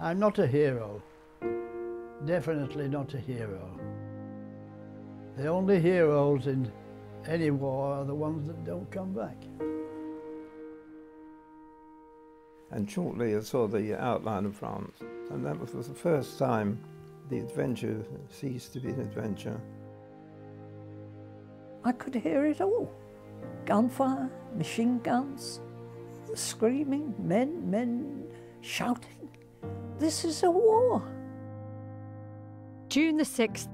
I'm not a hero. Definitely not a hero. The only heroes in any war are the ones that don't come back. And shortly I saw the outline of France, and that was the first time the adventure ceased to be an adventure. I could hear it all. Gunfire, machine guns, screaming, men shouting. This is a war. June the 6th,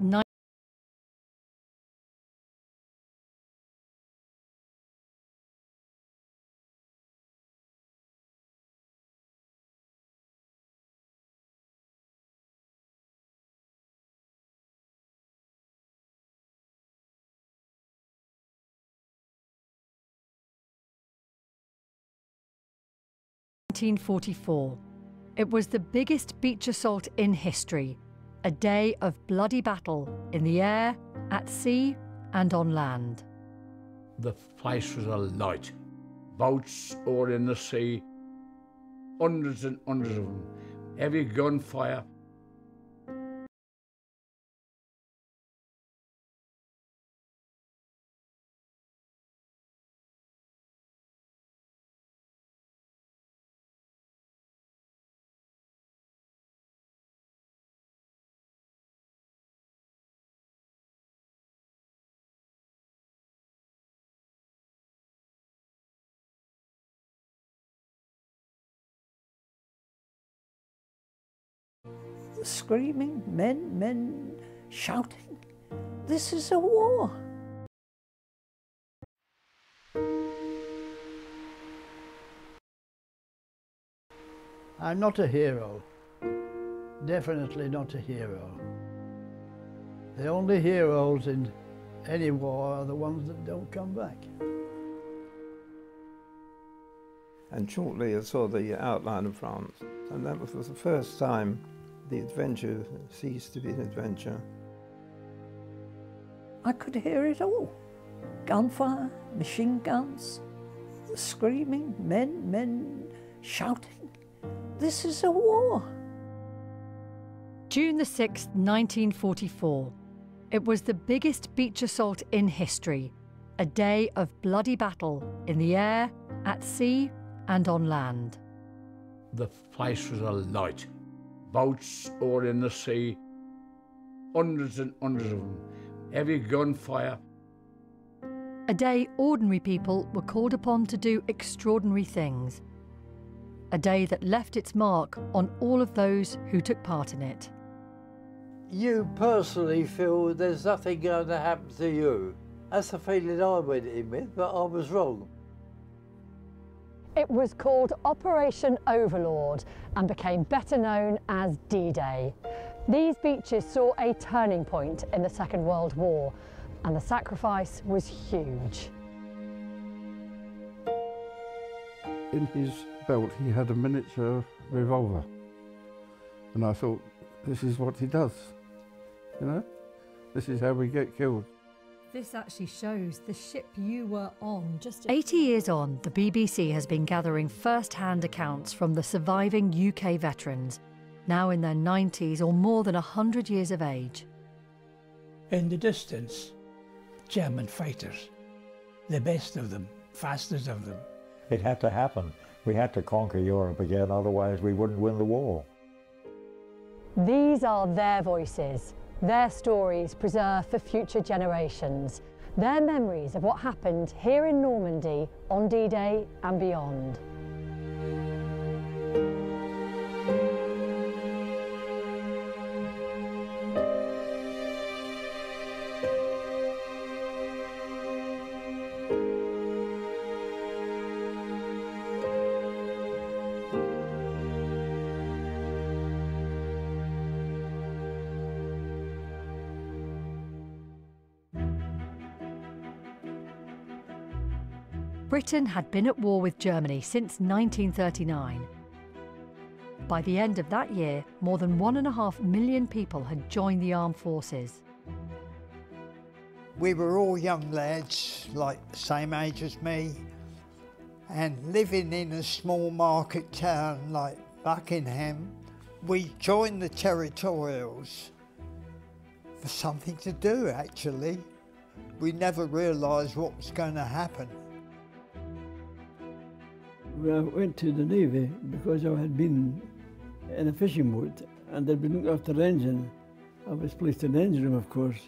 1944. It was the biggest beach assault in history, a day of bloody battle in the air, at sea and on land. The place was alight. Boats all in the sea, hundreds and hundreds of them, heavy gunfire. Screaming, men shouting. This is a war. I'm not a hero. Definitely not a hero. The only heroes in any war are the ones that don't come back. And shortly I saw the outline of France, and that was the first time the adventure ceased to be an adventure. I could hear it all. Gunfire, machine guns, screaming, men shouting. This is a war. June the 6th, 1944. It was the biggest beach assault in history, a day of bloody battle in the air, at sea and on land. The place was alight. Boats all in the sea, hundreds and hundreds of them, heavy gunfire. A day ordinary people were called upon to do extraordinary things. A day that left its mark on all of those who took part in it. You personally feel there's nothing going to happen to you. That's the feeling I went in with, but I was wrong. It was called Operation Overlord and became better known as D-Day. These beaches saw a turning point in the Second World War, and the sacrifice was huge. In his belt he had a miniature revolver, and I thought, this is what he does, you know? This is how we get killed. This actually shows the ship you were on. 80 years on, the BBC has been gathering first-hand accounts from the surviving UK veterans, now in their 90s or more than 100 years of age. In the distance, German fighters, the best of them, fastest of them. It had to happen. We had to conquer Europe again, otherwise we wouldn't win the war. These are their voices, their stories preserved for future generations, their memories of what happened here in Normandy on D-Day and beyond. Britain had been at war with Germany since 1939. By the end of that year, more than 1.5 million people had joined the armed forces. We were all young lads, like the same age as me, and living in a small market town like Buckingham, We joined the Territorials for something to do, actually. We never realised what was going to happen. I went to the Navy because I had been in a fishing boat and they'd been looking after the engine. I was placed in the engine room, of course.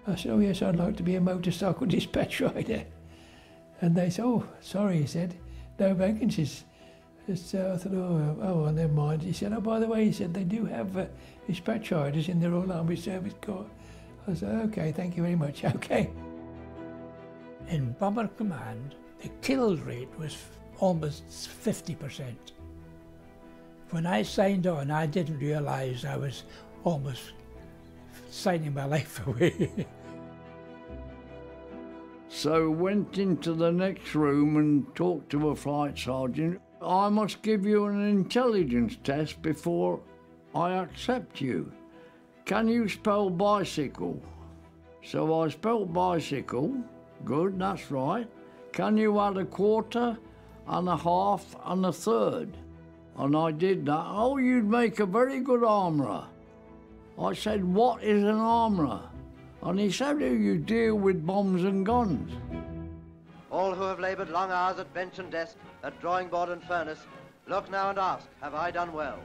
I said, oh yes, I'd like to be a motorcycle dispatch rider. And they said, oh, sorry, he said, no vacancies. So I thought, oh, never mind. He said, oh, by the way, he said, they do have dispatch riders in the Royal Army Service Corps. I said, okay, thank you very much, okay. In Bomber Command, the kill rate was almost 50%. When I signed on, I didn't realise I was almost signing my life away. So went into the next room and talked to a flight sergeant. I must give you an intelligence test before I accept you. Can you spell bicycle? So I spelled bicycle. Good, that's right. Can you add a quarter and a half and a third? And I did that. Oh, you'd make a very good armourer. I said, what is an armourer? And he said, oh, you deal with bombs and guns. All who have laboured long hours at bench and desk, at drawing board and furnace, look now and ask, have I done well?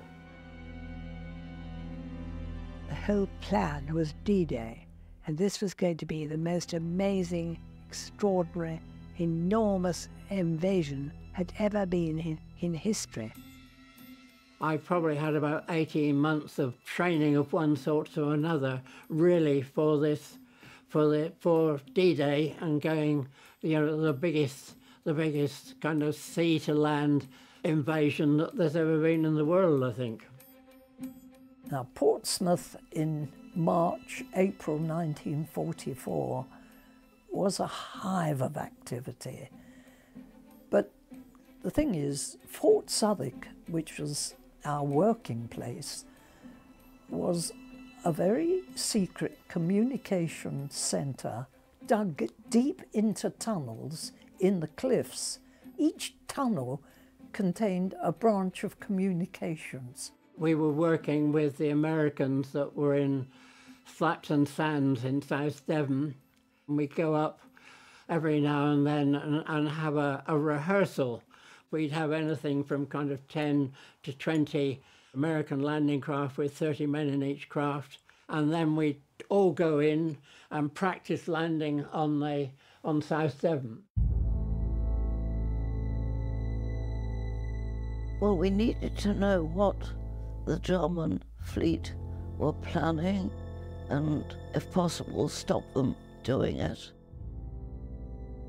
The whole plan was D-Day, and this was going to be the most amazing, extraordinary, enormous invasion had ever been in history. I probably had about 18 months of training of one sort or another, really, for this, for D-Day and going, you know, the biggest kind of sea-to-land invasion that there's ever been in the world, I think. Now, Portsmouth in March, April 1944 was a hive of activity. But the thing is, Fort Southwark, which was our working place, was a very secret communication centre dug deep into tunnels in the cliffs. Each tunnel contained a branch of communications. We were working with the Americans that were in Slapton Sands in South Devon. We'd go up every now and then and have a rehearsal. We'd have anything from kind of 10 to 20 American landing craft with 30 men in each craft. And then we'd all go in and practice landing on South Devon. Well, we needed to know what the German fleet were planning and, if possible, stop them doing it.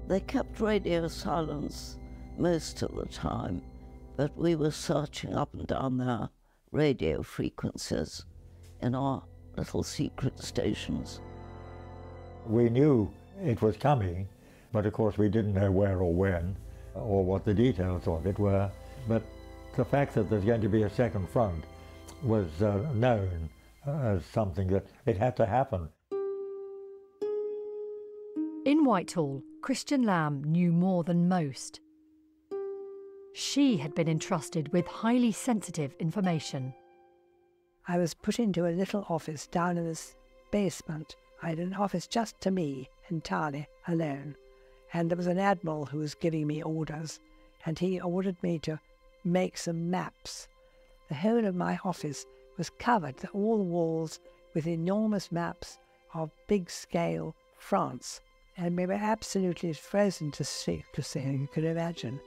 They kept radio silence most of the time, but we were searching up and down their radio frequencies in our little secret stations. We knew it was coming, but of course we didn't know where or when, or what the details of it were. But the fact that there's going to be a second front was known as something that it had to happen. In Whitehall, Christian Lamb knew more than most. She had been entrusted with highly sensitive information. I was put into a little office down in this basement. I had an office just to me, entirely alone. And there was an admiral who was giving me orders, and he ordered me to make some maps. The whole of my office was covered, all the walls, with enormous maps of big-scale France. And we were absolutely frozen to see, you can imagine.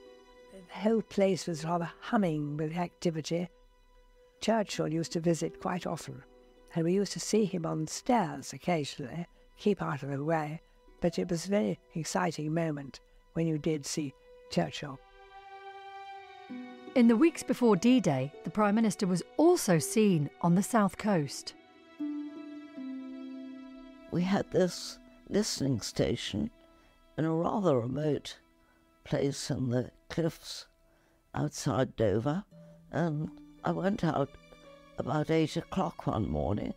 The whole place was rather humming with activity. Churchill used to visit quite often, and we used to see him on the stairs occasionally, keep out of the way, but it was a very exciting moment when you did see Churchill. In the weeks before D-Day, the Prime Minister was also seen on the south coast. We had this listening station in a rather remote place in the cliffs outside Dover, and I went out about 8 o'clock one morning,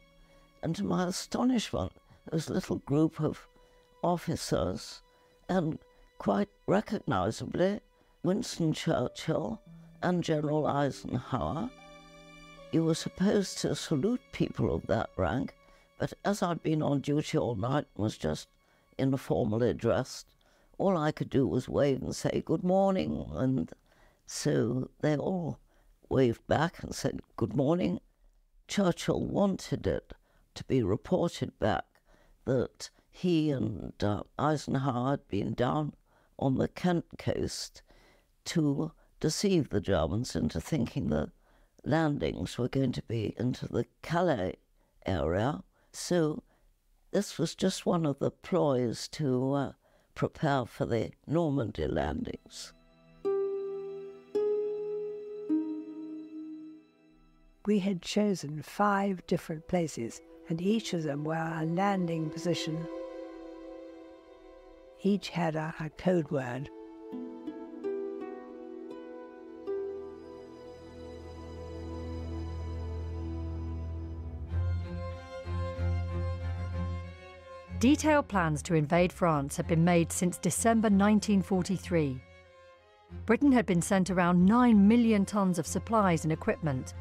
and to my astonishment there was a little group of officers, and quite recognisably Winston Churchill and General Eisenhower. You were supposed to salute people of that rank, but as I'd been on duty all night and was just informally dressed, all I could do was wave and say good morning, and so they all waved back and said good morning. Churchill wanted it to be reported back that he and Eisenhower had been down on the Kent coast to deceive the Germans into thinking the landings were going to be into the Calais area. So this was just one of the ploys to prepare for the Normandy landings. We had chosen 5 different places, and each of them were a landing position. Each had a code word. Detailed plans to invade France had been made since December 1943. Britain had been sent around 9 million tons of supplies and equipment.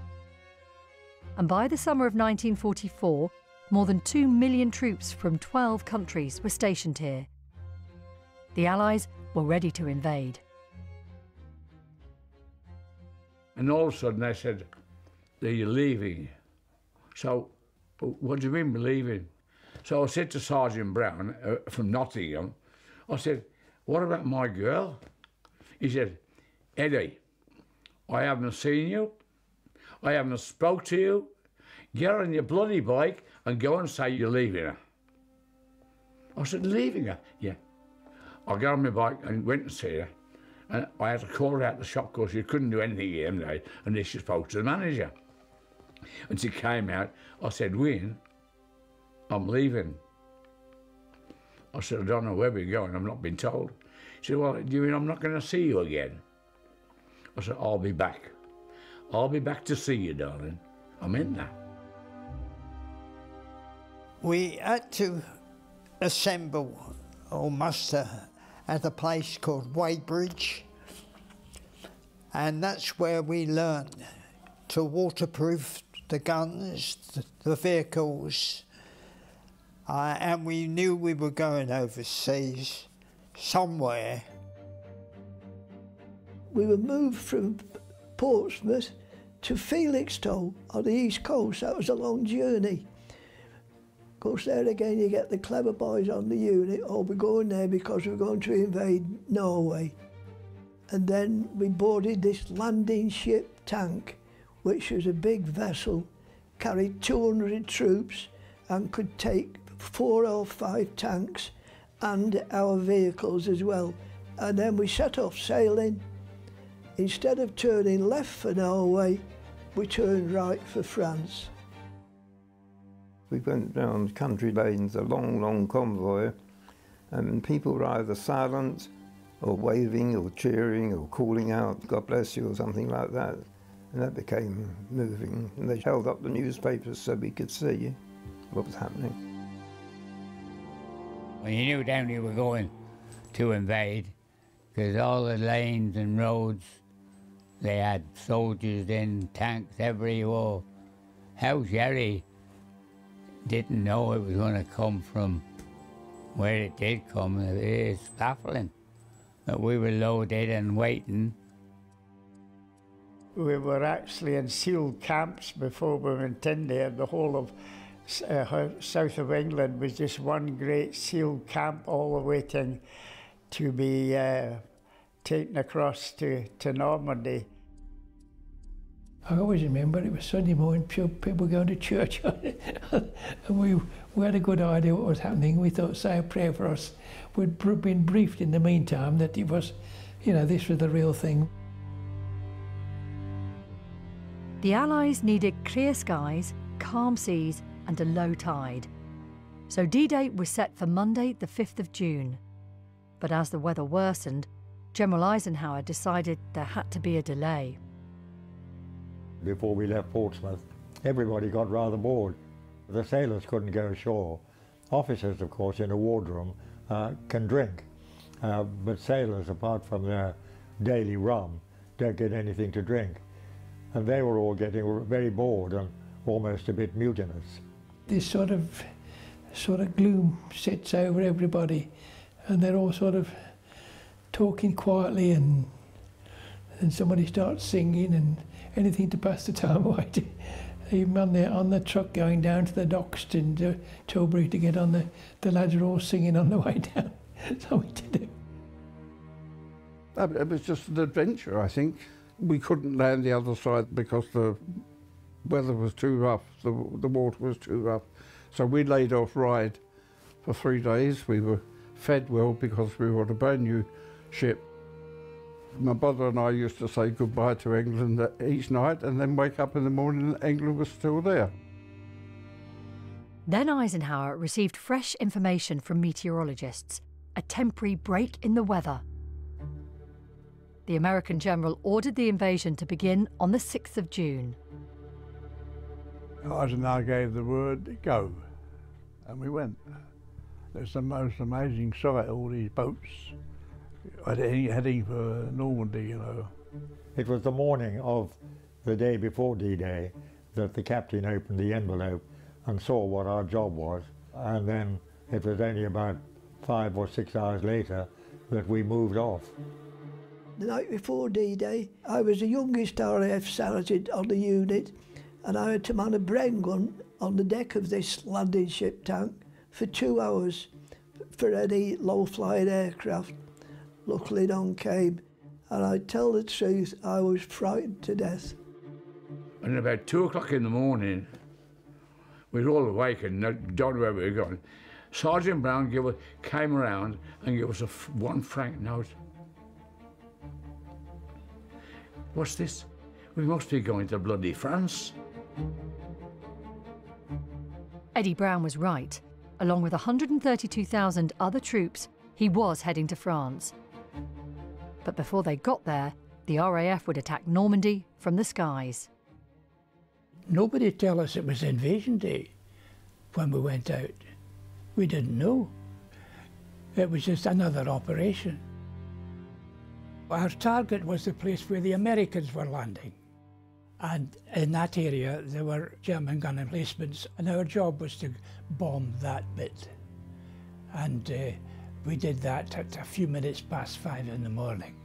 And by the summer of 1944, more than 2 million troops from 12 countries were stationed here. The Allies were ready to invade. And all of a sudden they said, "Are you leaving?" So, what do you mean we're leaving? So I said to Sergeant Brown from Nottingham, I said, "What about my girl?" He said, "Eddie, I haven't seen you. I haven't spoke to you. Get on your bloody bike and go and say you're leaving her." I said, "Leaving her?" "Yeah." I got on my bike and went and see her. And I had to call her out the shop because she couldn't do anything here today unless she spoke to the manager. And she came out. I said, "Win, I'm leaving." I said, "I don't know where we're going. I've not been told." She said, "Well, do you mean I'm not going to see you again?" I said, "I'll be back. I'll be back to see you, darling. I'm in that." We had to assemble or muster at a place called Weybridge, and that's where we learned to waterproof the guns, the vehicles, and we knew we were going overseas somewhere. We were moved from Portsmouth to Felixstowe on the east coast. That was a long journey. Of course, there again you get the clever boys on the unit. "Oh, we're going there because we're going to invade Norway." And then we boarded this landing ship Tank, which was a big vessel, carried 200 troops and could take 4 or 5 tanks and our vehicles as well. And then we set off sailing. Instead of turning left for Norway, we turned right for France. We went down country lanes, a long, long convoy, and people were either silent or waving or cheering or calling out, "God bless you," or something like that. And that became moving. And they held up the newspapers so we could see what was happening. Well, you knew down you were going to invade, because all the lanes and roads, they had soldiers in, tanks everywhere. How Jerry didn't know it was going to come from where it did come, it is baffling. But we were loaded and waiting. We were actually in sealed camps before we went in there. The whole of south of England was just one great sealed camp, all waiting to be taken across to Normandy. I always remember it was Sunday morning, people going to church, and we had a good idea what was happening. We thought, say a prayer for us. We'd been briefed in the meantime that it was, this was the real thing. The Allies needed clear skies, calm seas and a low tide. So D-Day was set for Monday the 5th of June. But as the weather worsened, General Eisenhower decided there had to be a delay. Before we left Portsmouth, everybody got rather bored. The sailors couldn't go ashore. Officers, of course, in a wardroom can drink, but sailors, apart from their daily rum, don't get anything to drink. and they were all getting very bored and almost a bit mutinous. This sort of gloom sits over everybody, and they're all sort of talking quietly, and somebody starts singing and anything to pass the time away. Even on the truck going down to the docks in Tilbury to get on, the lads are all singing on the way down. So we did it. It was just an adventure, I think. We couldn't land the other side because the weather was too rough, the water was too rough. So we laid off Ryde for 3 days. We were fed well because we were on a brand new ship. My brother and I used to say goodbye to England each night and then wake up in the morning and England was still there. Then Eisenhower received fresh information from meteorologists, a temporary break in the weather. The American general ordered the invasion to begin on the 6th of June. Eisenhower gave the word, go, and we went. It's the most amazing sight, all these boats heading for Normandy, you know. It was the morning of the day before D-Day that the captain opened the envelope and saw what our job was, and then it was only about 5 or 6 hours later that we moved off. The night before D-Day, I was the youngest RAF sergeant on the unit, and I had to man a Bren gun on the deck of this landing ship tank for 2 hours for any low-flying aircraft. Luckily none came, and I tell the truth, I was frightened to death. And about 2 o'clock in the morning, we were all awake and don't know where we were going. Sergeant Brown came around and gave us a £1 note. What's this? We must be going to bloody France. Eddie Brown was right. Along with 132,000 other troops, he was heading to France. But before they got there, the RAF would attack Normandy from the skies. Nobody tell us it was Invasion Day when we went out. We didn't know. It was just another operation. Our target was the place where the Americans were landing. And in that area, there were German gun emplacements, and our job was to bomb that bit. And we did that at a few minutes past 5 in the morning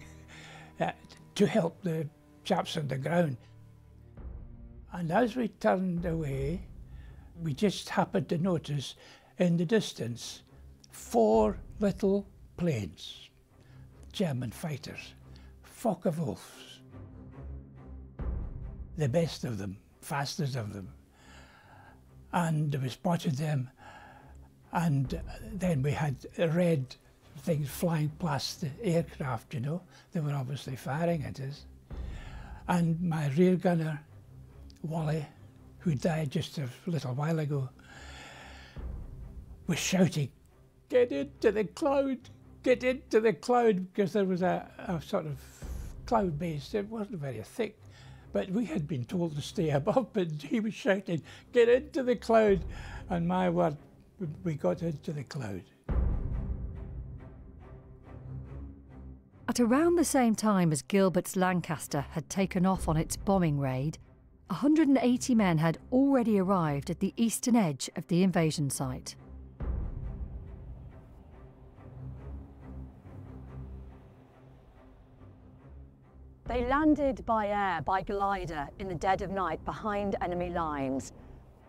to help the chaps on the ground. And as we turned away, we just happened to notice in the distance 4 little planes, German fighters, Focke-Wulfs, the best of them, fastest of them. And we spotted them, and then we had red things flying past the aircraft, you know. They were obviously firing at us. And my rear gunner, Wally, who died just a little while ago, was shouting, "Get into the cloud, get into the cloud," because there was a sort of cloud base. It wasn't very thick, but we had been told to stay above, but he was shouting, "Get into the cloud," and my word, we got into the cloud. At around the same time as Gilbert's Lancaster had taken off on its bombing raid, 180 men had already arrived at the eastern edge of the invasion site. They landed by air, by glider, in the dead of night behind enemy lines.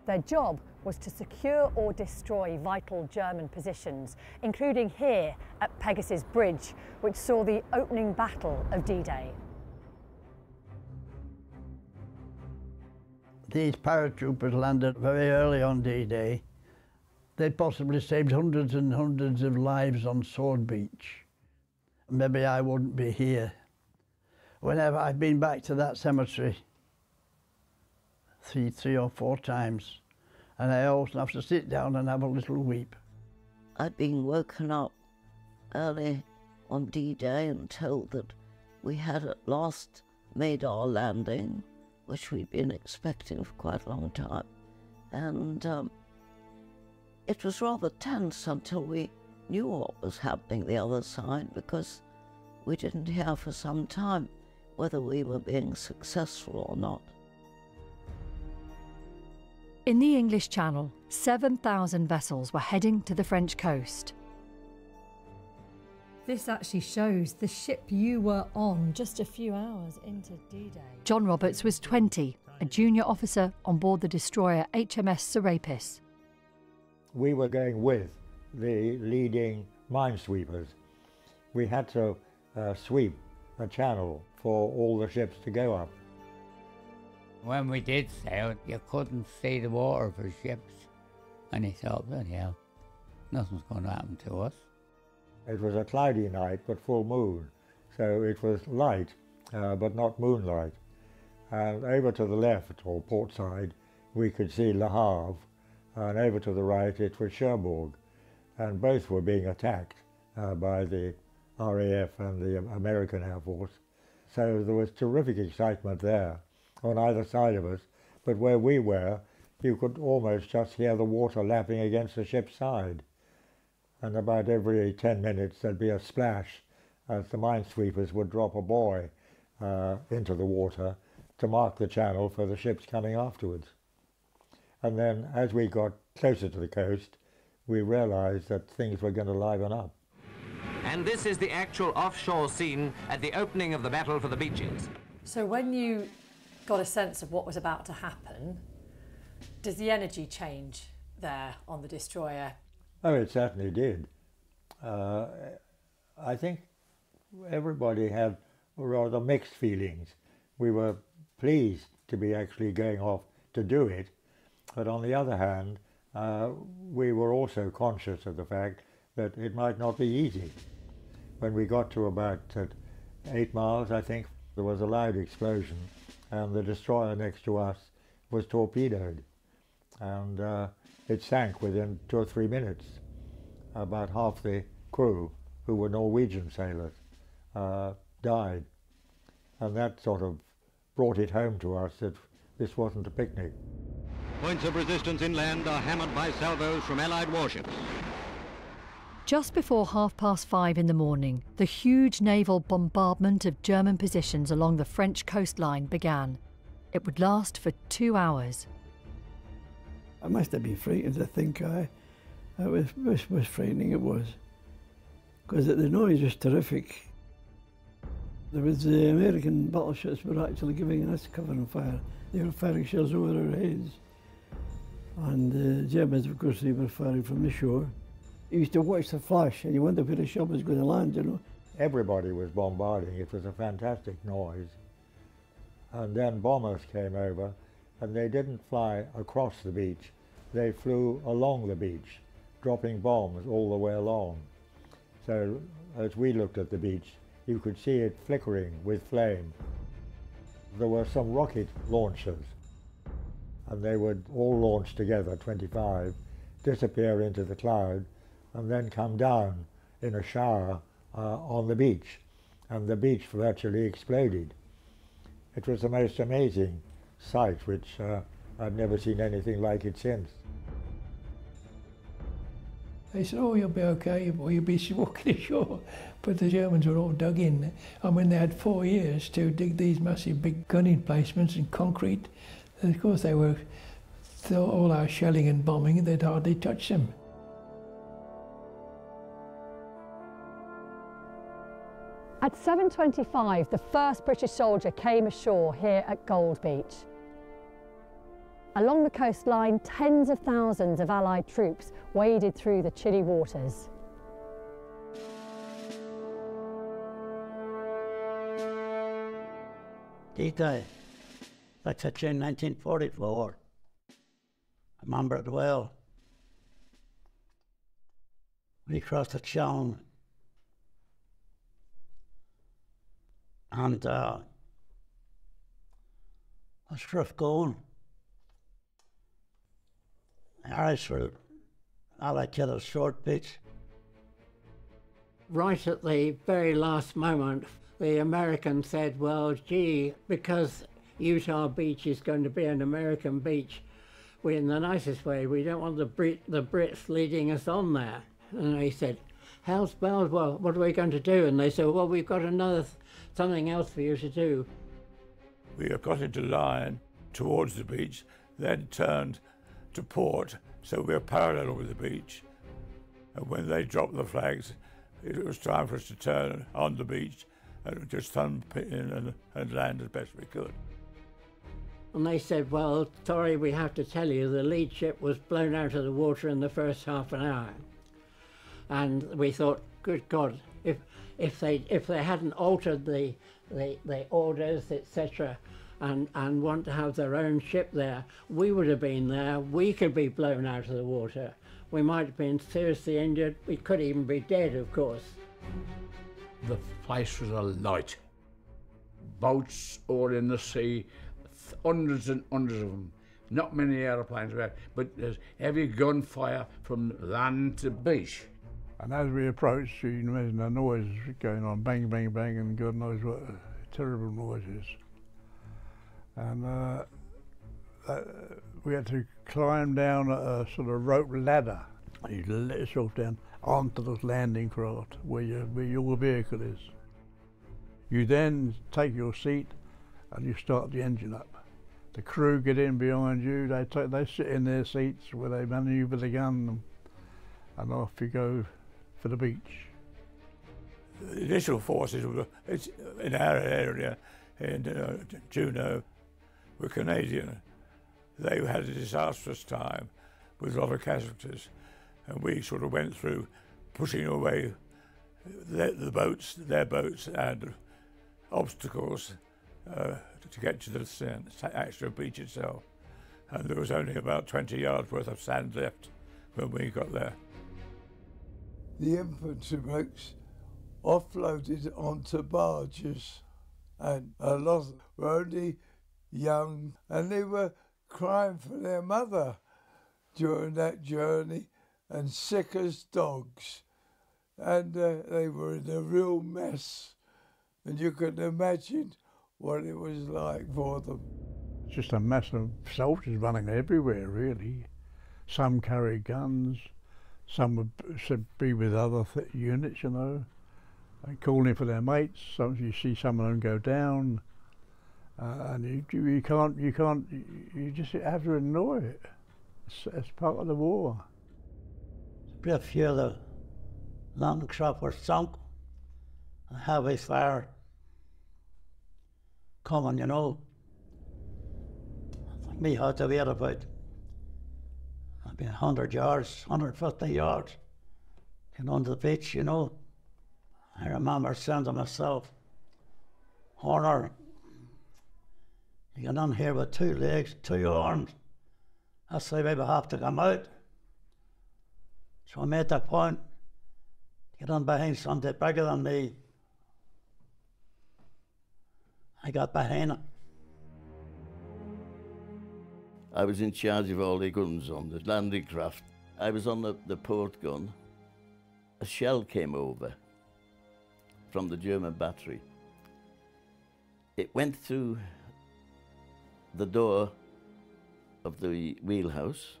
Their job was to secure or destroy vital German positions, including here at Pegasus Bridge, which saw the opening battle of D-Day. These paratroopers landed very early on D-Day. They'd possibly saved hundreds and hundreds of lives on Sword Beach. Maybe I wouldn't be here. Whenever I've been back to that cemetery, three or four times, and I always have to sit down and have a little weep. I'd been woken up early on D-Day and told that we had at last made our landing, which we'd been expecting for quite a long time. And it was rather tense until we knew what was happening the other side, because we didn't hear for some time whether we were being successful or not. In the English Channel, 7,000 vessels were heading to the French coast. This actually shows the ship you were on just a few hours into D-Day. John Roberts was 20, a junior officer on board the destroyer HMS Serapis. We were going with the leading minesweepers. We had to sweep a channel for all the ships to go up. When we did sail, you couldn't see the water for ships. And he thought, bloody hell, nothing's going to happen to us. It was a cloudy night, but full moon, so it was light, but not moonlight. And over to the left, or port side, we could see Le Havre, and over to the right it was Cherbourg, and both were being attacked by the RAF and the American Air Force. So there was terrific excitement there on either side of us, but where we were, you could almost just hear the water lapping against the ship's side. And about every 10 minutes there'd be a splash as the minesweepers would drop a buoy into the water to mark the channel for the ships coming afterwards. And then as we got closer to the coast, we realized that things were going to liven up. And this is the actual offshore scene at the opening of the battle for the Beaches. So when you got a sense of what was about to happen, does the energy change there on the destroyer? Oh, it certainly did. I think everybody had rather mixed feelings. We were pleased to be actually going off to do it, but on the other hand, we were also conscious of the fact that it might not be easy. When we got to about 8 miles, I think, there was a loud explosion, and the destroyer next to us was torpedoed, and it sank within 2 or 3 minutes. About half the crew, who were Norwegian sailors, died. And that sort of brought it home to us that this wasn't a picnic. Points of resistance inland are hammered by salvos from Allied warships. Just before 5:30 in the morning, the huge naval bombardment of German positions along the French coastline began. It would last for 2 hours. I must have been frightened, I think. It was frightening, it was. Because the noise was terrific. There was the American battleships were actually giving us cover and fire. They were firing shells over our heads. And the Germans, of course, they were firing from the shore. You used to watch the flash and you wondered where the ship was going to land, you know. Everybody was bombarding. It was a fantastic noise. And then bombers came over, and they didn't fly across the beach. They flew along the beach, dropping bombs all the way along. So as we looked at the beach, you could see it flickering with flame. There were some rocket launchers, and they would all launch together, 25, disappear into the cloud, and then come down in a shower on the beach, and the beach virtually exploded. It was the most amazing sight, which I've never seen anything like it since. They said, oh, you'll be okay, you'll be walking ashore. But the Germans were all dug in. I mean, they had 4 years to dig these massive big gun emplacements in concrete. And of course, they were, all our shelling and bombing, they'd hardly touch them. At 7:25, the first British soldier came ashore here at Gold Beach. Along the coastline, tens of thousands of Allied troops waded through the chilly waters. D-Day, that's in 1944. I remember it well. We crossed the Channel, and that's rough going. The Irish were Allied killers short beach. Right at the very last moment, the Americans said, well, gee, because Utah Beach is going to be an American beach, we, in the nicest way, we don't want the Brits leading us on there. And they said, hell's bells, well, what are we going to do? And they said, well, we've got something else for you to do. We got into line towards the beach, then turned to port, so we were parallel with the beach. And when they dropped the flags, it was time for us to turn on the beach and just thump in and land as best we could. And they said, well, sorry, we have to tell you, the lead ship was blown out of the water in the first half an hour. And we thought, good God, if they hadn't altered the orders, etc., and want to have their own ship there, we would have been there. We could be blown out of the water. We might have been seriously injured. We could even be dead, of course. The place was alight. Boats all in the sea, hundreds and hundreds of them. Not many aeroplanes about, but there's heavy gunfire from land to beach. And as we approached, you can imagine the noise going on, bang, bang, bang, and God knows what terrible noises. And we had to climb down a sort of rope ladder. You let yourself down onto the landing craft where your vehicle is. You then take your seat and you start the engine up. The crew get in behind you, they sit in their seats where they manoeuvre the gun, and off you go for the beach. The initial forces were in our area, in Juneau, were Canadian. They had a disastrous time with a lot of casualties, and we sort of went through pushing away their boats and obstacles to get to the actual beach itself. And there was only about 20 yards worth of sand left when we got there. The infantry boats offloaded onto barges, and a lot were only young, and they were crying for their mother during that journey, and sick as dogs, and they were in a real mess, and you can imagine what it was like for them. It's just a mass of soldiers running everywhere, really. Some carry guns, some would be with other units, you know, and calling for their mates. Sometimes you see some of them go down, and you just have to ignore it. It's part of the war. A great few of the landing craft were sunk, and heavy fire coming, you know. I think we had to wait about maybe 100 yards, 150 yards, getting onto the beach, you know. I remember saying to myself, Horner, you get on here with 2 legs, 2 arms. That's the way we have to come out. So I made that point, get on behind something bigger than me. I got behind it. I was in charge of all the guns on the landing craft. I was on the port gun. A shell came over from the German battery. It went through the door of the wheelhouse,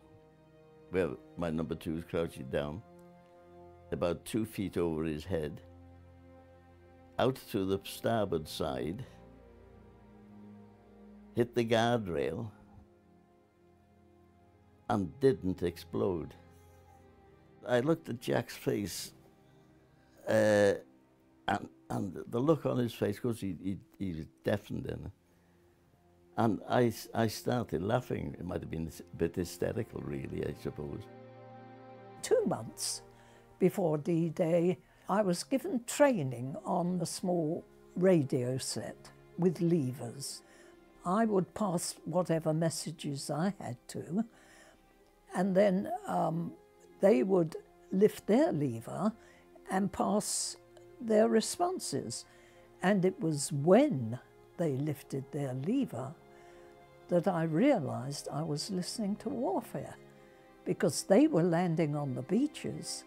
where my number 2 was crouching down, about 2 feet over his head, out through the starboard side, hit the guardrail, and didn't explode. I looked at Jack's face, and the look on his face, because he was deafened in it. And I started laughing. It might have been a bit hysterical, really, I suppose. 2 months before D-Day, I was given training on a small radio set with levers. I would pass whatever messages I had to, and then they would lift their lever and pass their responses. And it was when they lifted their lever that I realised I was listening to warfare, because they were landing on the beaches.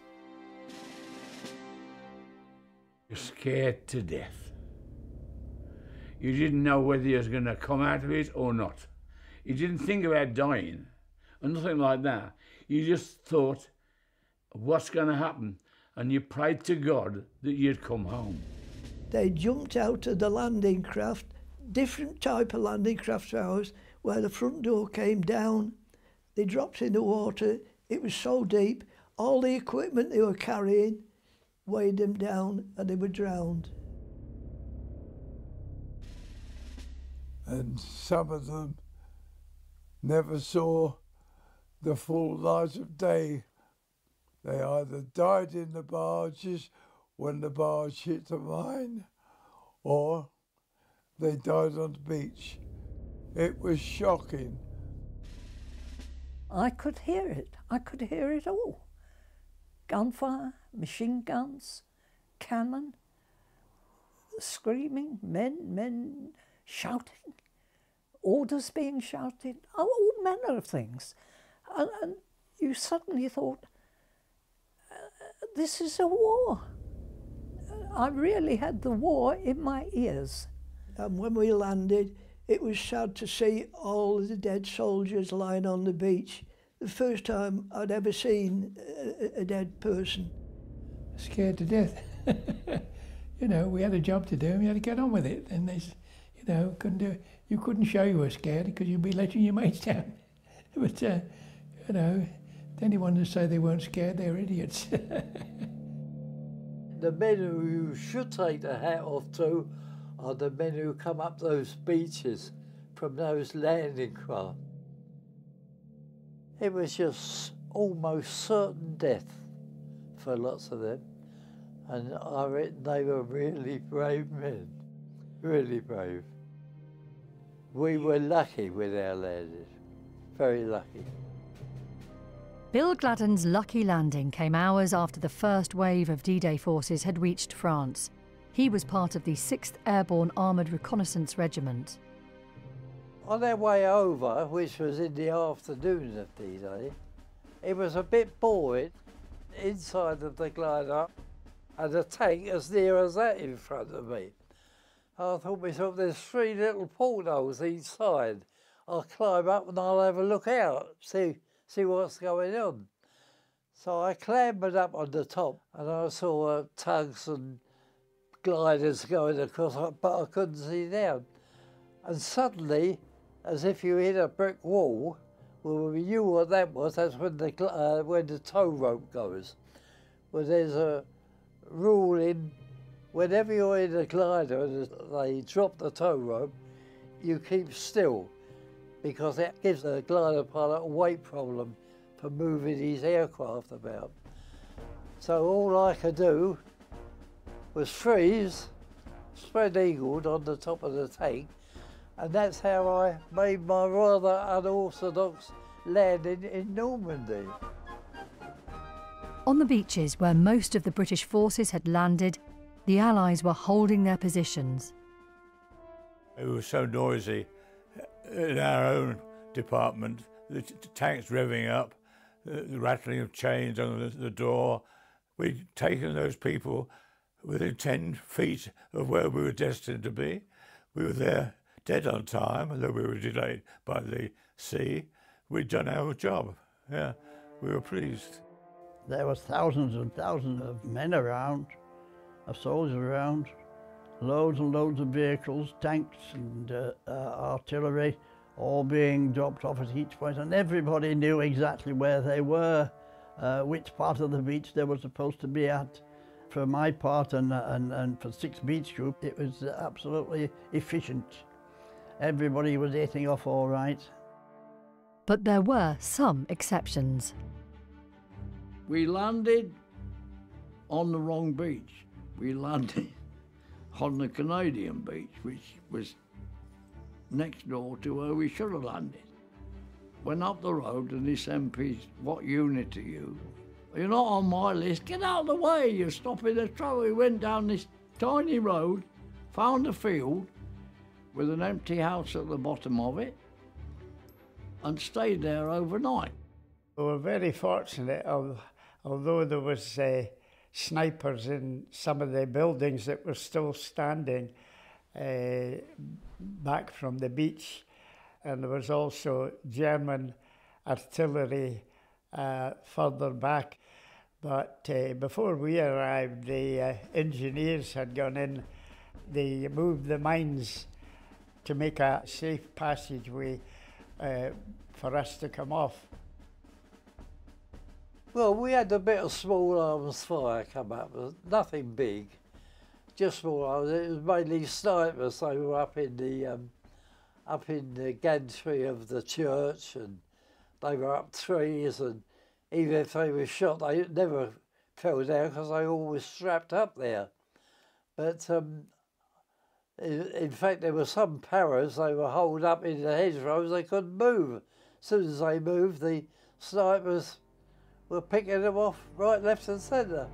You're scared to death. You didn't know whether you was going to come out of it or not. You didn't think about dying or nothing like that. You just thought, what's going to happen? And you prayed to God that you'd come home. They jumped out of the landing craft, different type of landing craft to ours, where the front door came down. They dropped in the water. It was so deep, all the equipment they were carrying weighed them down and they were drowned. And some of them never saw the full light of day. They either died in the barges when the barge hit the mine, or they died on the beach. It was shocking. I could hear it. I could hear it all. Gunfire, machine guns, cannon, screaming, men shouting, orders being shouted, all manner of things. And you suddenly thought, this is a war. I really had the war in my ears. And when we landed, it was sad to see all the dead soldiers lying on the beach. The first time I'd ever seen a dead person. Scared to death. You know, we had a job to do and we had to get on with it. And they, you know, couldn't do it. You couldn't show you were scared because you'd be letting your mates down. But, you know, anyone who say they weren't scared, they're idiots. The men who you should take the hat off to are the men who come up those beaches from those landing craft. It was just almost certain death for lots of them. And I reckon they were really brave men, really brave. We were lucky with our landing, very lucky. Bill Gladden's lucky landing came hours after the first wave of D-Day forces had reached France. He was part of the 6th Airborne Armoured Reconnaissance Regiment. On our way over, which was in the afternoon of D-Day, it was a bit boring inside of the glider and a tank as near as that in front of me. I thought to myself, there's 3 little portholes each side. I'll climb up and I'll have a look out, see what's going on. So I clambered up on the top and I saw tugs and gliders going across, but I couldn't see down. And suddenly, as if you hit a brick wall, well, we knew what that was. That's when the tow rope goes. Well, there's a rule in, whenever you're in a glider and they drop the tow rope, you keep still, because it gives the glider pilot a weight problem for moving his aircraft about. So all I could do was freeze, spread-eagled on the top of the tank, and that's how I made my rather unorthodox landing in Normandy. On the beaches where most of the British forces had landed, the Allies were holding their positions. It was so noisy in our own department, the tanks revving up, the rattling of chains on the door. We'd taken those people within 10 feet of where we were destined to be. We were there dead on time, although we were delayed by the sea. We'd done our job, yeah, we were pleased. There were thousands and thousands of men around, of soldiers around, loads and loads of vehicles, tanks and artillery, all being dropped off at each point, and everybody knew exactly where they were, which part of the beach they were supposed to be at. For my part and for 6th Beach Group, it was absolutely efficient. Everybody was hitting off all right. But there were some exceptions. We landed on the wrong beach. We landed on the Canadian beach, which was next door to where we should have landed. Went up the road and this MP, what unit are you? You're not on my list, get out of the way, you're stopping the trouble. We went down this tiny road, found a field with an empty house at the bottom of it, and stayed there overnight. We were very fortunate, although there was snipers in some of the buildings that were still standing back from the beach, and there was also German artillery further back. But before we arrived, the engineers had gone in. They moved the mines to make a safe passageway for us to come off. Well, we had a bit of small arms fire come up, but nothing big, just small arms. It was mainly snipers. They were up in the gantry of the church, and they were up trees, and even if they were shot, they never fell down because they were always strapped up there. But in fact, there were some parrots, they were holed up in the hedgerows, they couldn't move. As soon as they moved, the snipers were picking them off right, left and centre.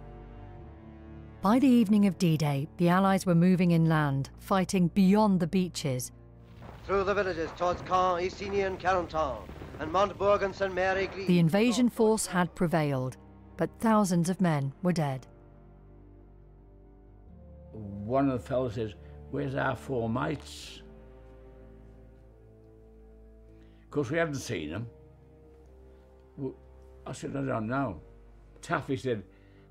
By the evening of D-Day, the Allies were moving inland, fighting beyond the beaches. Through the villages towards Caen, Estigny and Carentan, and Montbourg and St Mary. The invasion force had prevailed, but thousands of men were dead. One of the fellows says, "Where's our 4 mates?" Of course, we hadn't seen them. I said, "I don't know." Taffy said,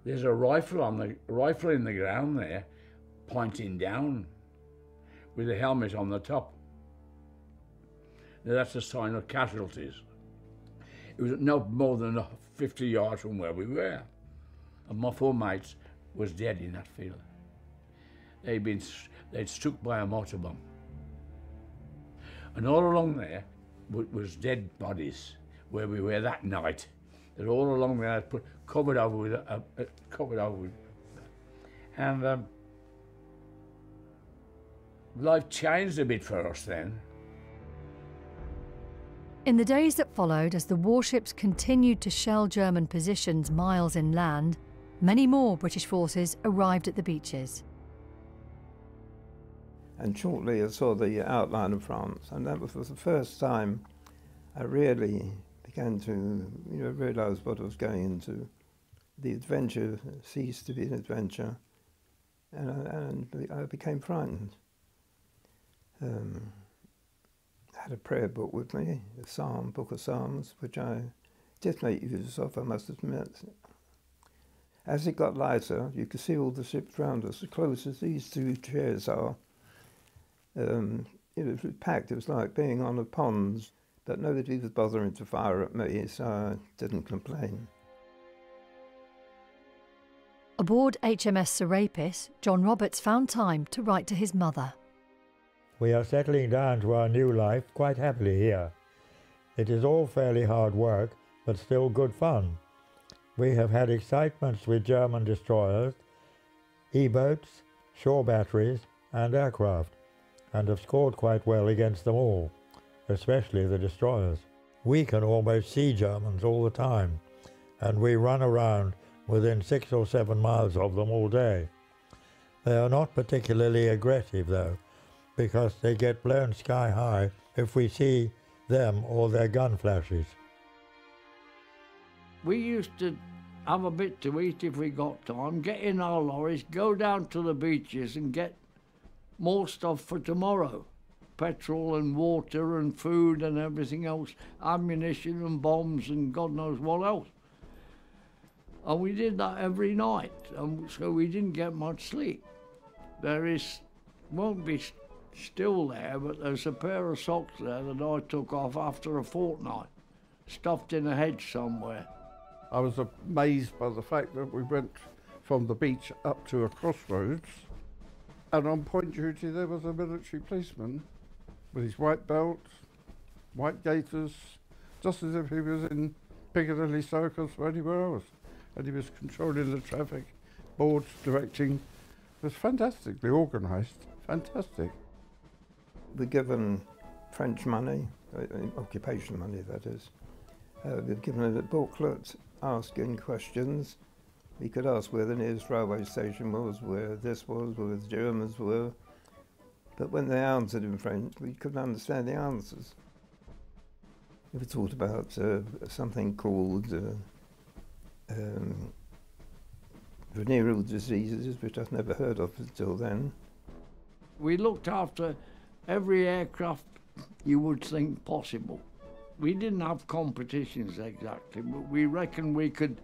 "There's a rifle in the ground there, pointing down, with a helmet on the top. Now that's a sign of casualties." It was no more than 50 yards from where we were, and my 4 mates was dead in that field. They'd struck by a motor bomb, and all along there was dead bodies where we were that night. They're all along there, covered over with, and life changed a bit for us then. In the days that followed, as the warships continued to shell German positions miles inland, many more British forces arrived at the beaches. And shortly I saw the outline of France, and that was the first time I really began to realise what I was going into. The adventure ceased to be an adventure, and I became frightened. I had a prayer book with me, a book of Psalms, which I did make use of, I must admit. As it got lighter, you could see all the ships round us, as close as these 2 chairs are. It was packed, it was like being on a pond, but nobody was bothering to fire at me, so I didn't complain. Aboard HMS Serapis, John Roberts found time to write to his mother. We are settling down to our new life quite happily here. It is all fairly hard work, but still good fun. We have had excitements with German destroyers, E-boats, shore batteries and aircraft, and have scored quite well against them all, especially the destroyers. We can almost see Germans all the time, and we run around within 6 or 7 miles of them all day. They are not particularly aggressive though, because they get blown sky high if we see them or their gun flashes. We used to have a bit to eat if we got time, get in our lorries, go down to the beaches and get more stuff for tomorrow. Petrol and water and food and everything else, ammunition and bombs and God knows what else. And we did that every night, and so we didn't get much sleep. Won't be still there, but there's a pair of socks there that I took off after a fortnight, stuffed in a hedge somewhere. I was amazed by the fact that we went from the beach up to a crossroads, and on point duty there was a military policeman with his white belt, white gaiters, just as if he was in Piccadilly Circus or anywhere else. And he was controlling the traffic, boards, directing. It was fantastically organised, fantastic. We're given French money, occupation money that is. We're given a booklet asking questions. We could ask where the nearest railway station was, where this was, where the Germans were. But when they answered in French, we couldn't understand the answers. We were taught about something called venereal diseases, which I've never heard of until then. We looked after every aircraft you would think possible. We didn't have competitions exactly, but we reckon we could,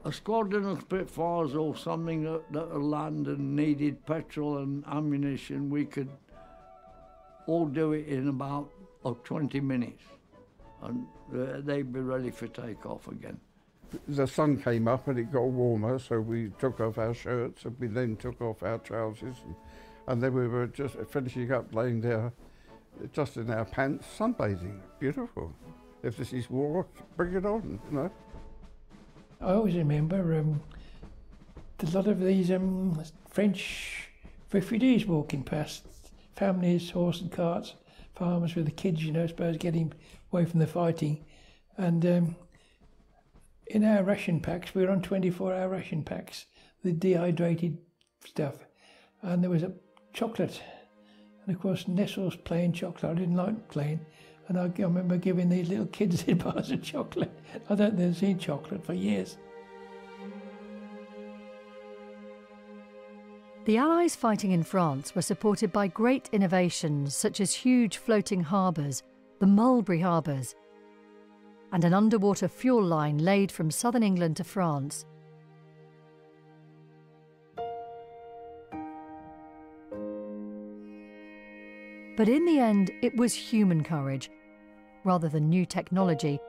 a squadron of Spitfires or something that land and needed petrol and ammunition, we could all do it in about 20 minutes, and they'd be ready for takeoff again. The sun came up and it got warmer, so we took off our shirts and we then took off our trousers, and then we were just finishing up laying there just in our pants, sunbathing. Beautiful. If this is war, bring it on, you know. I always remember a lot of these French refugees walking past, families, horse and carts, farmers with the kids, you know, I suppose, getting away from the fighting. And in our ration packs, we were on 24-hour ration packs, the dehydrated stuff, and there was a chocolate. And of course, Nestle's plain chocolate. I didn't like plain, and I remember giving these little kids bars of chocolate. I don't think they've seen chocolate for years. The Allies fighting in France were supported by great innovations such as huge floating harbours, the Mulberry Harbours, and an underwater fuel line laid from southern England to France. But in the end, it was human courage, rather than new technology,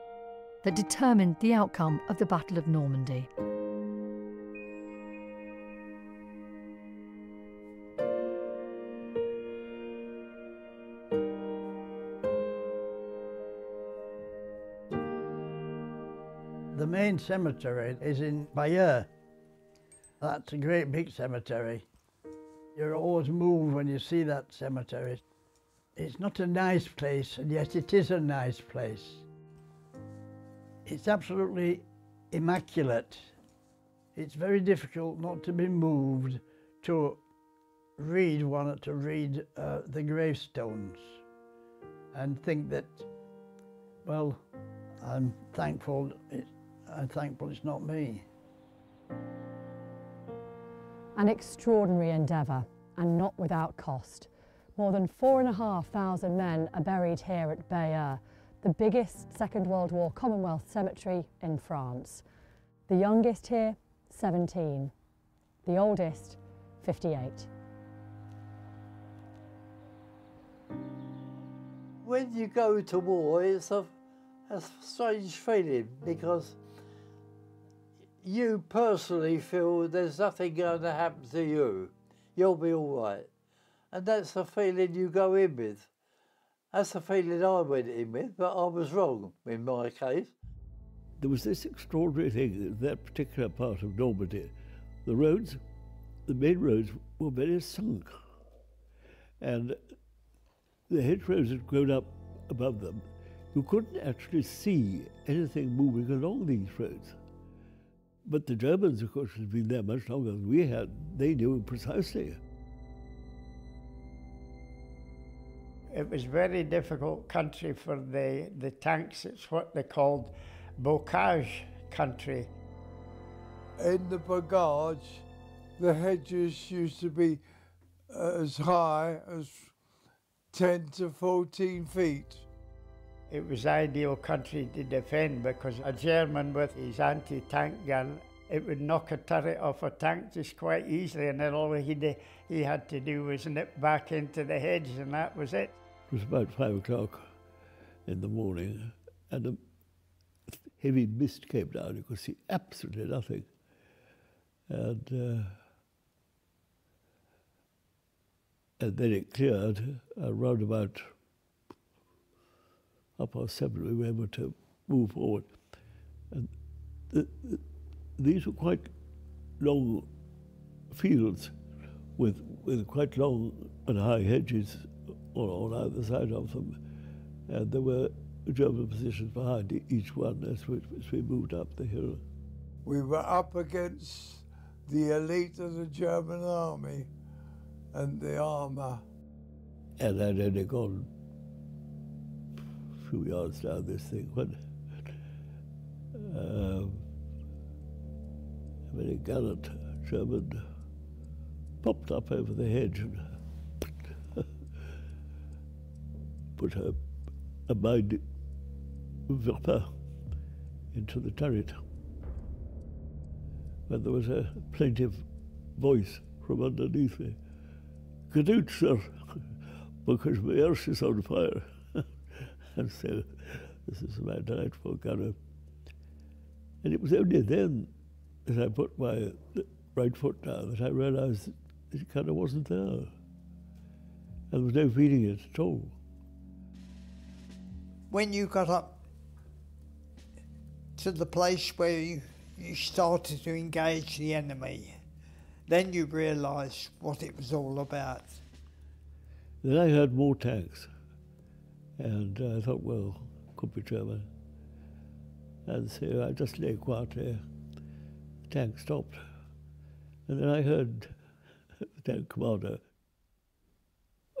that determined the outcome of the Battle of Normandy. The main cemetery is in Bayeux. That's a great big cemetery. You're always moved when you see that cemetery. It's not a nice place, and yet it is a nice place. It's absolutely immaculate. It's very difficult not to be moved to read the gravestones and think that, well, I'm thankful it's not me. An extraordinary endeavour, and not without cost. More than 4,500 men are buried here at Bayeux, the biggest Second World War Commonwealth cemetery in France. The youngest here, 17. The oldest, 58. When you go to war, it's a strange feeling, because you personally feel there's nothing going to happen to you. You'll be all right. And that's the feeling you go in with. That's the feeling I went in with, but I was wrong in my case. There was this extraordinary thing in that particular part of Normandy. The roads, the main roads, were very sunk. And the hedgerows had grown up above them. You couldn't actually see anything moving along these roads. But the Germans, of course, had been there much longer than we had. They knew precisely. It was very difficult country for the tanks. It's what they called bocage country. In the bocage, the hedges used to be as high as 10 to 14 feet. It was ideal country to defend, because a German with his anti-tank gun, it would knock a turret off a tank just quite easily, and then all he had to do was nip back into the hedge, and that was it. It was about 5 o'clock in the morning, and a heavy mist came down. You could see absolutely nothing. And then it cleared around about 7:30, we were able to move forward. And these were quite long fields with quite long and high hedges on either side of them. And there were German positions behind each one as we moved up the hill. We were up against the elite of the German army and the armour. And I'd only gone a few yards down this thing when a very gallant German popped up over the hedge and put a mine Verpin into the turret. But there was a plaintive voice from underneath me. "Get out, sir, because my house is on fire." And so this is my delightful gunner. And it was only then, as I put my right foot down, that I realised it kind of wasn't there. And there was no feeling it at all. When you got up to the place where you started to engage the enemy, then you realised what it was all about. Then I heard more tanks, and I thought, well, could be German. And so I just lay quietly. The tank stopped. And then I heard the tank commander,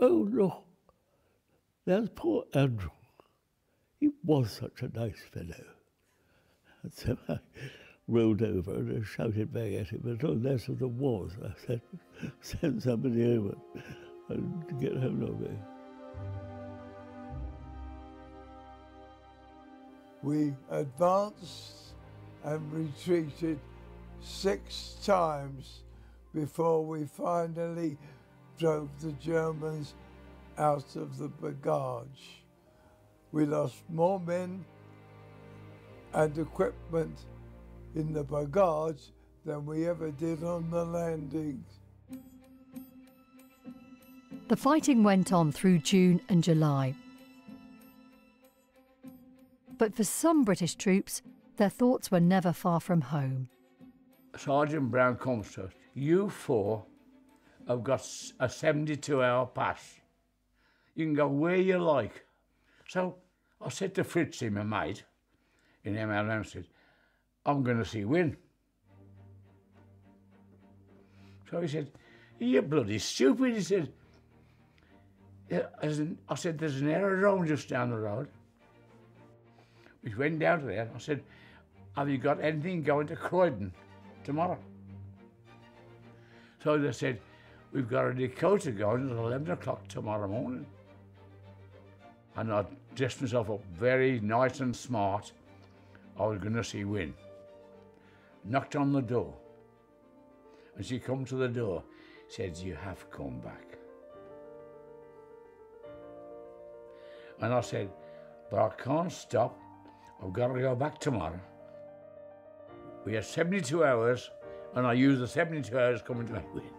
"Oh, look, there's poor Andrew. He was such a nice fellow." And so I rolled over and shouted back at him, "But no less of the wars," I said, "send somebody over and get hold of me." We advanced and retreated 6 times before we finally drove the Germans out of the barrage. We lost more men and equipment in the barrage than we ever did on the landings. The fighting went on through June and July. But for some British troops, their thoughts were never far from home. Sergeant Brown comes to us, "You 4 have got a 72-hour pass. You can go where you like." So I said to Fritzy, my mate, in ML Hampstead, "I'm going to see Wynne." So he said, "You're bloody stupid." He said, I said, "There's an aerodrome just down the road." We went down to there. I said, "Have you got anything going to Croydon tomorrow?" So they said, "We've got a Dakota going at 11 o'clock tomorrow morning." And I dressed myself up very nice and smart. I was going to see Wynne. Knocked on the door. And she come to the door, said, "You have come back." And I said, "But I can't stop. I've got to go back tomorrow." We had 72 hours, and I used the 72 hours coming to Wynne.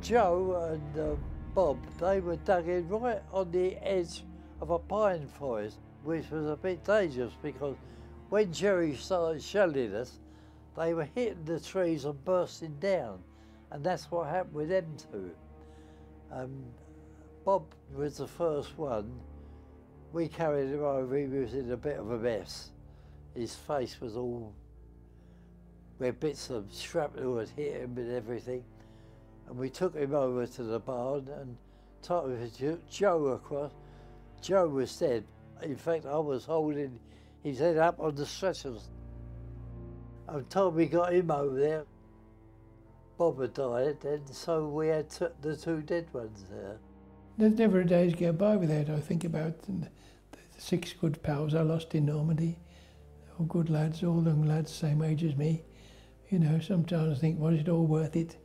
Joe and Bob, they were dug in right on the edge of a pine forest, which was a bit dangerous because when Jerry started shelling us, they were hitting the trees and bursting down, and that's what happened with them two. Bob was the first one. We carried him over, he was in a bit of a mess. His face was all where bits of shrapnel had hit him and everything. And we took him over to the barn and took Joe across. Joe was dead. In fact, I was holding his head up on the stretchers. By the time we got him over there, Bob had died, and so we had the 2 dead ones there. There's never a day's go by without I think about the 6 good pals I lost in Normandy. All good lads, all young lads, same age as me. You know, sometimes I think, was it all worth it?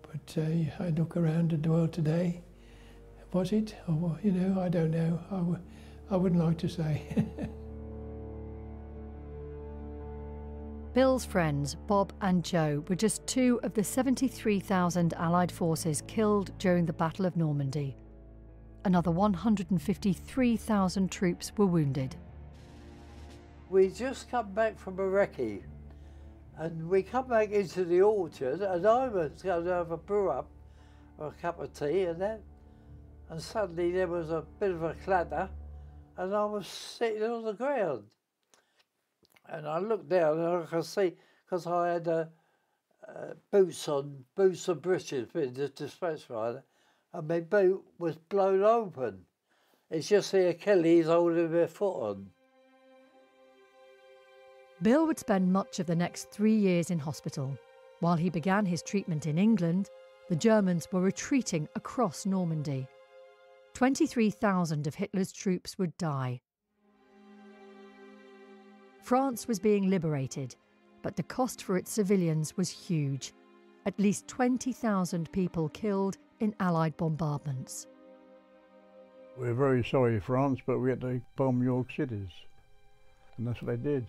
But I look around at the world today. Was it? Or, you know, I don't know. I wouldn't like to say. Bill's friends, Bob and Joe, were just 2 of the 73,000 Allied forces killed during the Battle of Normandy. Another 153,000 troops were wounded. We just come back from a recce, and we come back into the orchard, and I was going to have a brew up or a cup of tea and that, and suddenly there was a bit of a clatter, and I was sitting on the ground. And I looked down and I could see, because I had boots and breeches with the dispatch rider, and my boot was blown open. It's just the Achilles holding my foot on. Bill would spend much of the next 3 years in hospital. While he began his treatment in England, the Germans were retreating across Normandy. 23,000 of Hitler's troops would die. France was being liberated, but the cost for its civilians was huge. At least 20,000 people killed in Allied bombardments. We're very sorry, France, but we had to bomb York cities. And that's what they did.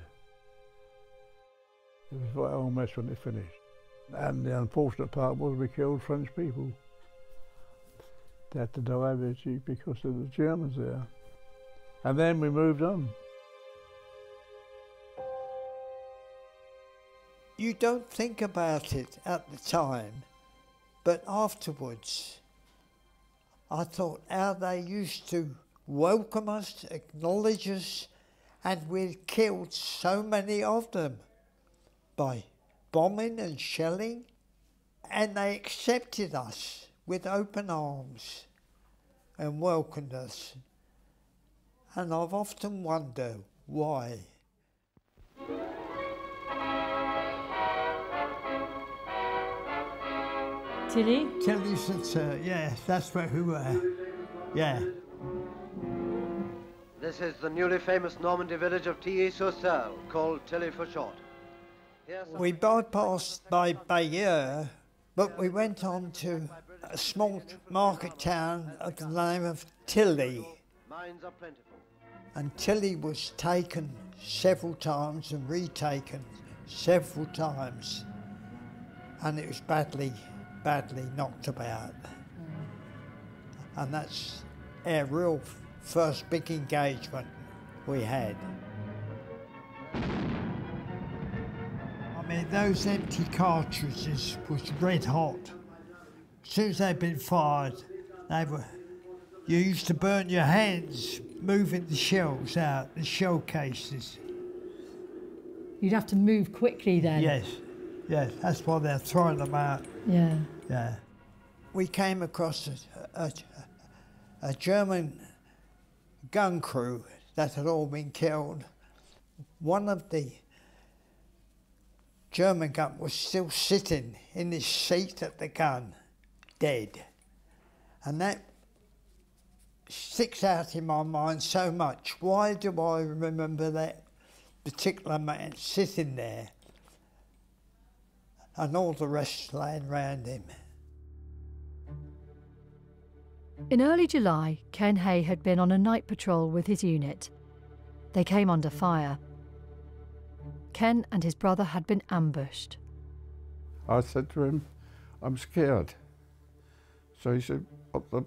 It was a vital mess when it finished. And the unfortunate part was we killed French people. They had to die because of the Germans there. And then we moved on. You don't think about it at the time, but afterwards, I thought how they used to welcome us, acknowledge us, and we'd killed so many of them by bombing and shelling, and they accepted us with open arms and welcomed us. And I've often wondered why. Tilly? Tilly's at, yeah, that's where we were, yeah. This is the newly famous Normandy village of Tilly-sur-Seulles, called Tilly for short. We bypassed by Bayeux, but we went on to a small market town of the name of Tilly. Mines are plentiful. And Tilly was taken several times and retaken several times. And it was badly knocked about. And that's our real first big engagement we had. I mean, those empty cartridges was red hot. As soon as they'd been fired, you used to burn your hands moving the shells out, the shell cases. You'd have to move quickly then? Yes, that's why they're throwing them out. Yeah. Yeah. We came across a German gun crew that had all been killed. One of the German gun was still sitting in his seat at the gun, dead. And that sticks out in my mind so much. Why do I remember that particular man sitting there and all the rest laying around him? In early July, Ken Hay had been on a night patrol with his unit. They came under fire. Ken and his brother had been ambushed. I said to him, I'm scared. So he said, what the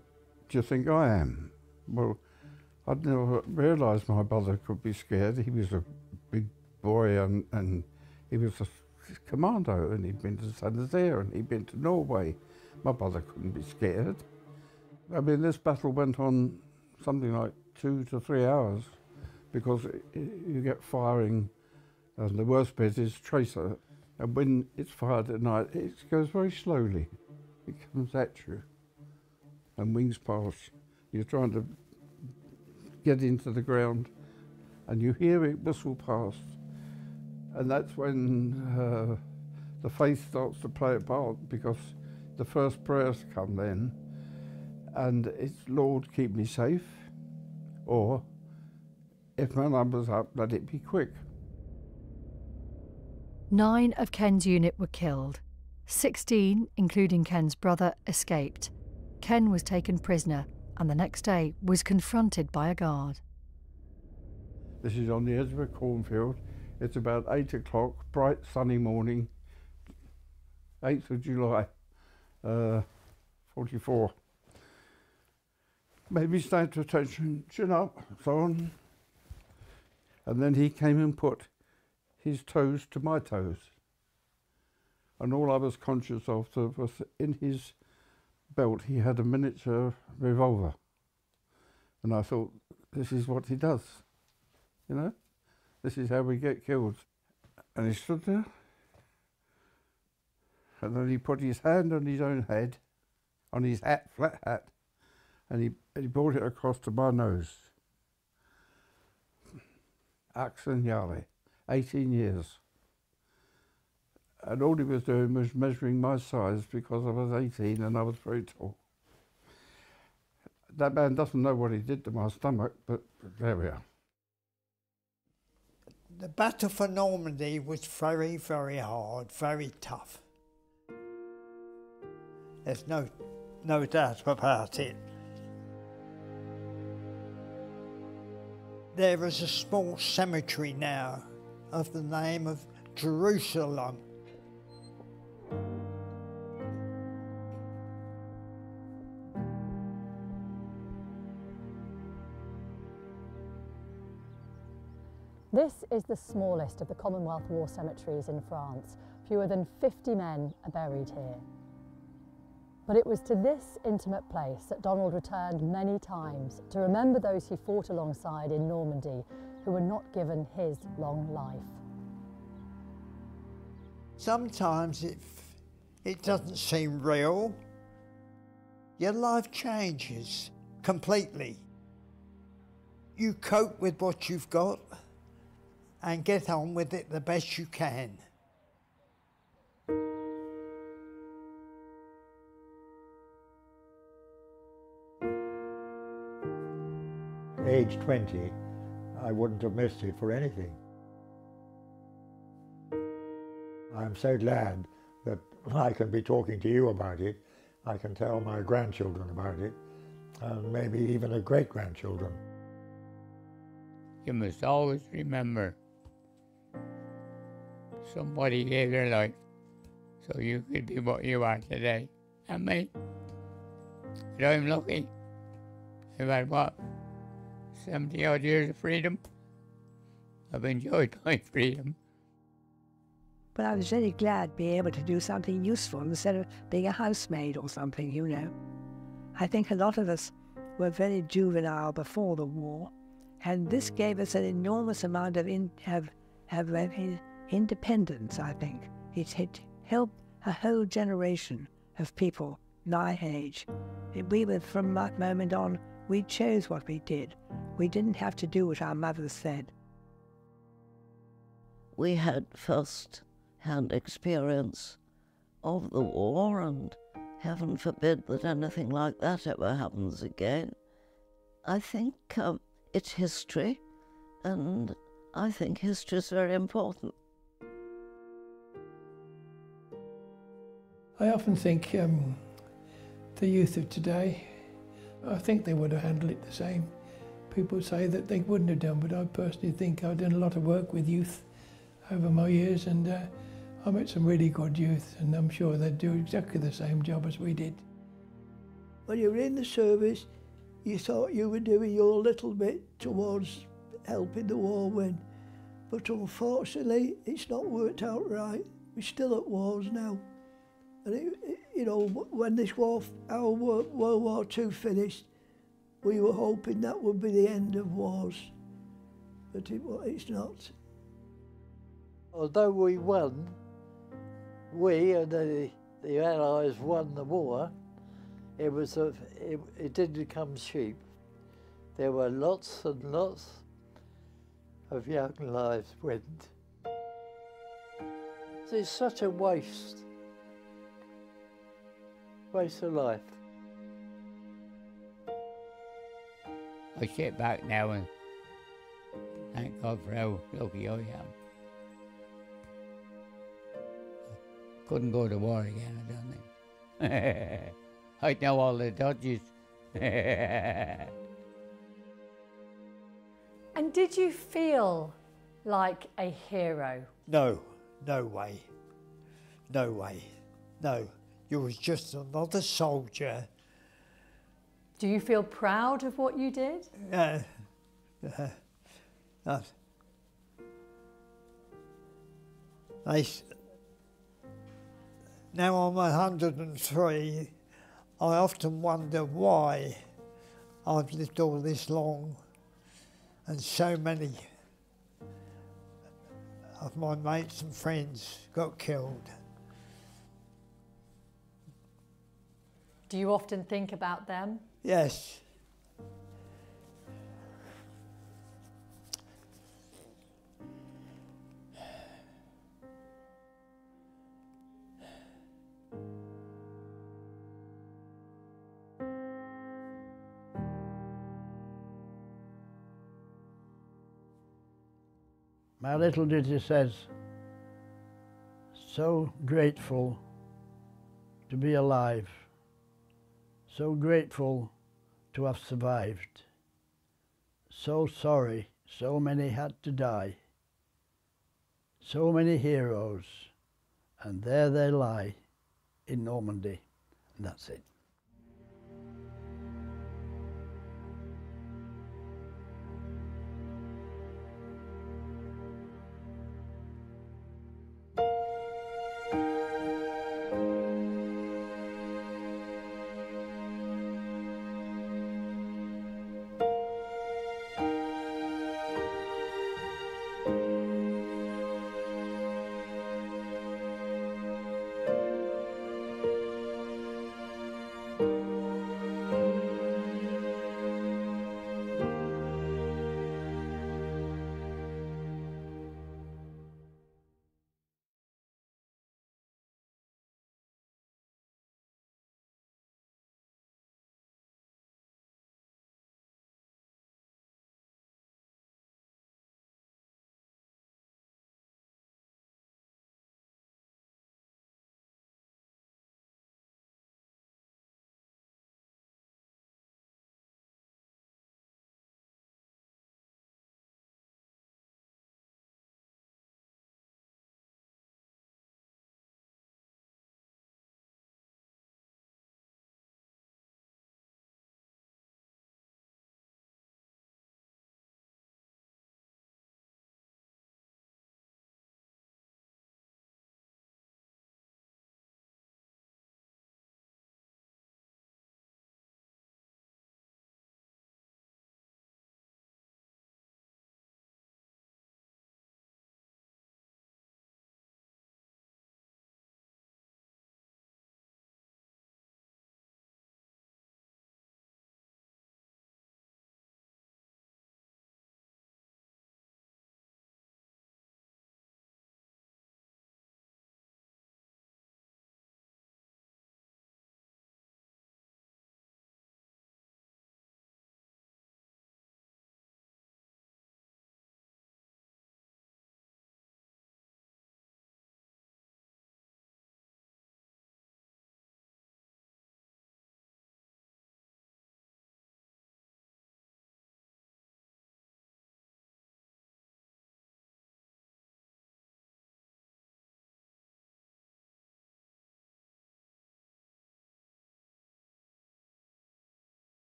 do you think I am? Well, I'd never realised my brother could be scared. He was a big boy and he was a commando, and he'd been to San Nazaire and he'd been to Norway. My brother couldn't be scared. I mean, this battle went on something like 2 to 3 hours because you get firing, and the worst bit is tracer. And when it's fired at night, it goes very slowly. It comes at you, and wings pass. You're trying to get into the ground, and you hear it whistle past. And that's when the faith starts to play a part, because the first prayers come then, and it's, Lord, keep me safe, or if my number's up, let it be quick. 9 of Ken's unit were killed. 16, including Ken's brother, escaped. Ken was taken prisoner and the next day was confronted by a guard. This is on the edge of a cornfield. It's about 8 o'clock, bright sunny morning, 8th of July, 44. Made me stand to attention, chin up, so on. And then he came and put his toes to my toes. And all I was conscious of was in his belt he had a miniature revolver. And I thought, this is what he does, you know? This is how we get killed. And he stood there, and then he put his hand on his own head, on his hat, flat hat, and he brought it across to my nose. Axon Yali, 18 years. And all he was doing was measuring my size because I was 18 and I was very tall. That man doesn't know what he did to my stomach, but there we are. The battle for Normandy was very, very hard, very tough. There's no doubt about it. There is a small cemetery now of the name of Jerusalem. This is the smallest of the Commonwealth War cemeteries in France. Fewer than 50 men are buried here. But it was to this intimate place that Donald returned many times to remember those he fought alongside in Normandy who were not given his long life. Sometimes it doesn't seem real. Your life changes completely. You cope with what you've got and get on with it the best you can. Age 20, I wouldn't have missed it for anything. I'm so glad that I can be talking to you about it. I can tell my grandchildren about it, and maybe even a great-grandchildren. You must always remember somebody gave their life so you could be what you are today. And me, but I'm lucky. I've had what, 70 odd years of freedom. I've enjoyed my freedom. But I was very glad to be able to do something useful instead of being a housemaid or something, you know. I think a lot of us were very juvenile before the war, and this gave us an enormous amount of independence, I think. It had helped a whole generation of people my age. We were, from that moment on, we chose what we did. We didn't have to do what our mothers said. We had first-hand experience of the war, and heaven forbid that anything like that ever happens again. I think it's history, and I think history is very important. I often think the youth of today, I think they would have handled it the same. People say that they wouldn't have done, but I personally think I've done a lot of work with youth over my years, and I met some really good youth, and I'm sure they'd do exactly the same job as we did. When you were in the service, you thought you were doing your little bit towards helping the war win, but unfortunately it's not worked out right. We're still at wars now. And you know, when this war, our World War II finished, we were hoping that would be the end of wars, but it's not. Although we won, we and the Allies won the war, it didn't come cheap. There were lots and lots of young lives went. It's such a waste of life. I sit back now and thank God for how lucky I am. Couldn't go to war again, I don't think. I know all the dodges. And did you feel like a hero? No, no way. No way. No. You was just another soldier. Do you feel proud of what you did? Now I'm 103, I often wonder why I've lived all this long and so many of my mates and friends got killed. Do you often think about them? Yes. My little ditty says, so grateful to be alive, so grateful to have survived, so sorry so many had to die. So many heroes, and there they lie in Normandy. And that's it.